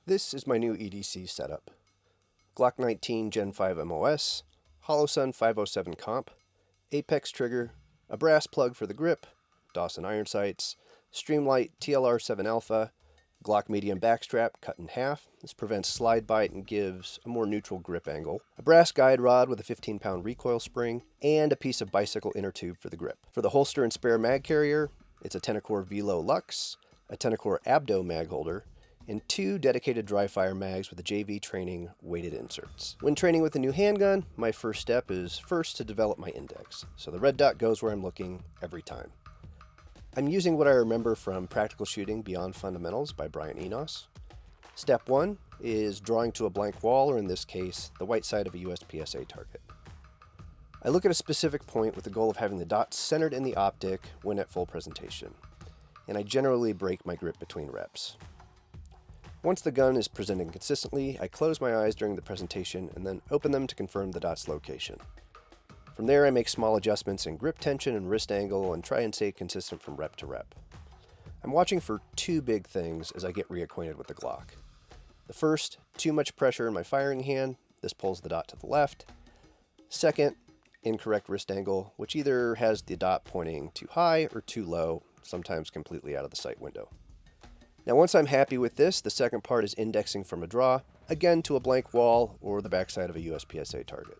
This is my new EDC setup. Glock 19 Gen 5 MOS, HoloSun 507 comp, Apex trigger, a brass plug for the grip, Dawson iron sights, Streamlight TLR 7 Alpha, Glock medium backstrap cut in half. This prevents slide bite and gives a more neutral grip angle. A brass guide rod with a 15-pound recoil spring, and a piece of bicycle inner tube for the grip. For the holster and spare mag carrier, it's a Tenacor Velo Lux, a Tenacor Abdo mag holder, and 2 dedicated dry fire mags with the JV training weighted inserts. When training with a new handgun, my first step is first to develop my index, so the red dot goes where I'm looking every time. I'm using what I remember from Practical Shooting Beyond Fundamentals by Brian Enos. Step 1 is drawing to a blank wall, or in this case, the white side of a USPSA target. I look at a specific point with the goal of having the dot centered in the optic when at full presentation, and I generally break my grip between reps. Once the gun is presenting consistently, I close my eyes during the presentation and then open them to confirm the dot's location. From there, I make small adjustments in grip tension and wrist angle and try and stay consistent from rep to rep. I'm watching for 2 big things as I get reacquainted with the Glock. The first, too much pressure in my firing hand. This pulls the dot to the left. Second, incorrect wrist angle, which either has the dot pointing too high or too low, sometimes completely out of the sight window. Now once I'm happy with this, the second part is indexing from a draw, again to a blank wall or the backside of a USPSA target.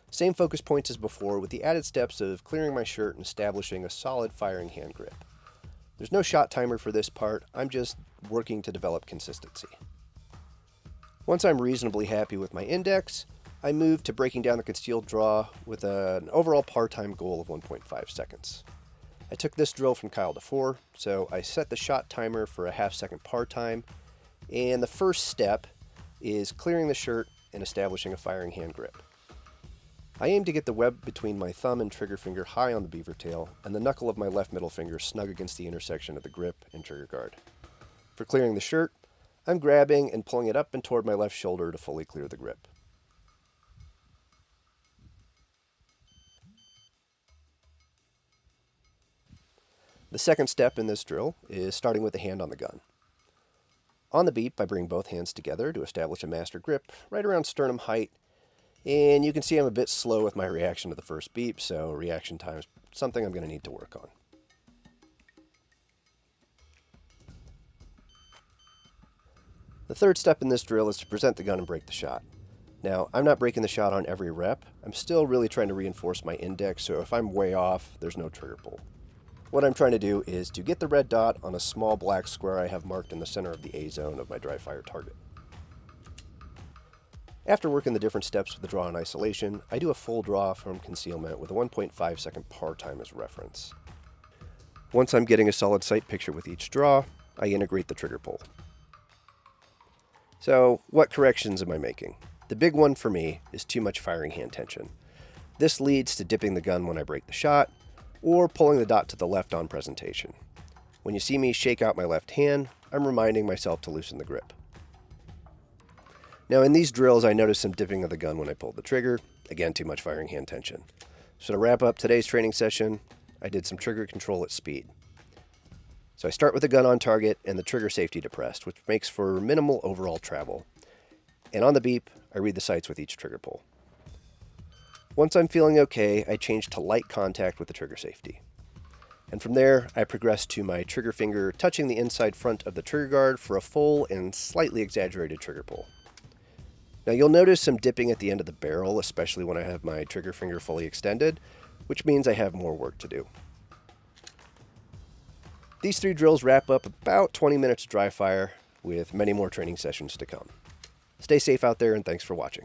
Same focus points as before, with the added steps of clearing my shirt and establishing a solid firing hand grip. There's no shot timer for this part, I'm just working to develop consistency. Once I'm reasonably happy with my index, I move to breaking down the concealed draw with an overall par time goal of 1.5 seconds. I took this drill from Kyle DeFore, so I set the shot timer for a half-second par time, and the first step is clearing the shirt and establishing a firing hand grip. I aim to get the web between my thumb and trigger finger high on the beaver tail, and the knuckle of my left middle finger snug against the intersection of the grip and trigger guard. For clearing the shirt, I'm grabbing and pulling it up and toward my left shoulder to fully clear the grip. The second step in this drill is starting with the hand on the gun. On the beep, I bring both hands together to establish a master grip right around sternum height, and you can see I'm a bit slow with my reaction to the first beep, so reaction time is something I'm going to need to work on. The third step in this drill is to present the gun and break the shot. Now, I'm not breaking the shot on every rep. I'm still really trying to reinforce my index, so if I'm way off, there's no trigger pull. What I'm trying to do is to get the red dot on a small black square I have marked in the center of the A zone of my dry fire target. After working the different steps of the draw in isolation, I do a full draw from concealment with a 1.5 second par time as reference. Once I'm getting a solid sight picture with each draw, I integrate the trigger pull. So, what corrections am I making? The big one for me is too much firing hand tension. This leads to dipping the gun when I break the shot, or pulling the dot to the left on presentation. When you see me shake out my left hand, I'm reminding myself to loosen the grip. Now in these drills, I noticed some dipping of the gun when I pulled the trigger. Again, too much firing hand tension. So to wrap up today's training session, I did some trigger control at speed. So I start with the gun on target and the trigger safety depressed, which makes for minimal overall travel. And on the beep, I read the sights with each trigger pull. Once I'm feeling okay, I change to light contact with the trigger safety. And from there, I progress to my trigger finger touching the inside front of the trigger guard for a full and slightly exaggerated trigger pull. Now you'll notice some dipping at the end of the barrel, especially when I have my trigger finger fully extended, which means I have more work to do. These 3 drills wrap up about 20 minutes of dry fire, with many more training sessions to come. Stay safe out there, and thanks for watching.